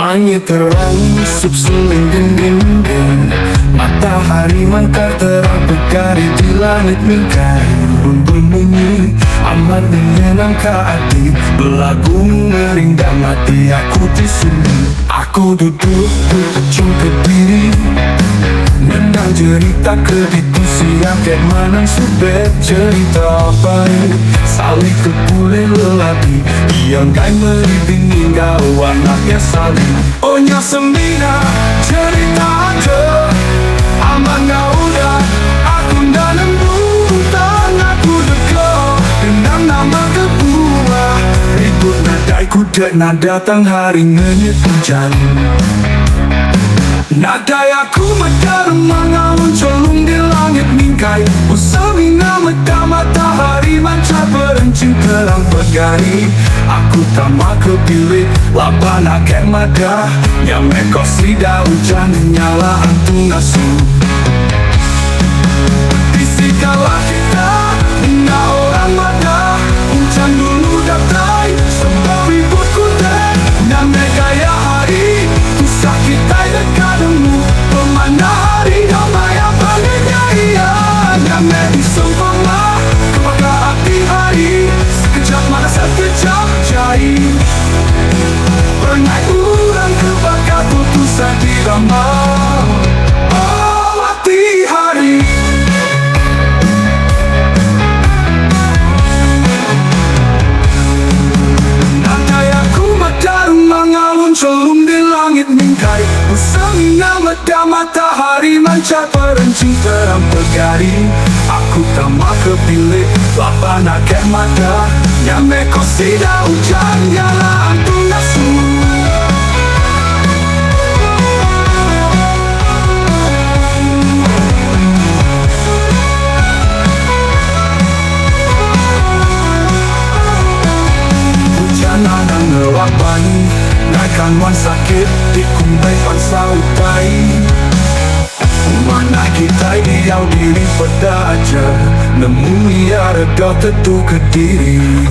Langit terang subseling dinding, matahari mangkar terang berkari di langit mingkai. Bunyi amat menyenangkan hati, belagu merindah mati aku di sini. Aku duduk tercungkit diri, nendang cerita keditu siang kayak manang subet cerita apa salih kepulih lelaki yang kai meripin hingga anaknya salih. Ohnya semina cerita aja aman gak udah aku ndak nemu aku deket dengan nama kebuah ribut nadai kuda nada datang hari ngenyit hujan. Nadai aku medar mengalun colong di langit mingkai. Usamina meda matahari mancar berencing terang bergari. Aku tak mau kepilih labana kek mada yang mekos lidah hujan nyala antung nasu. Di segala kita na orang mada hujan dulu datai semua ribut kuda na megaya hari usah kita dekatmu pemana hari damai apa negaya nyame disempurna kepada hati hari sekejap mana sekejap jai pernah urang kebakar putusan di ramal oh hati hari. Celum di langit mingkai Usamina meda matahari mancar perencing terang bergari. Aku tak mau kepilih lapana kek mada nyame kosida hujan nyala antung nasu. Hujan ada ngelapani naikkan wan sakit di kumbai pansa utai. Mana kita diau diri pada aja nemu ia redot tetu ke diri.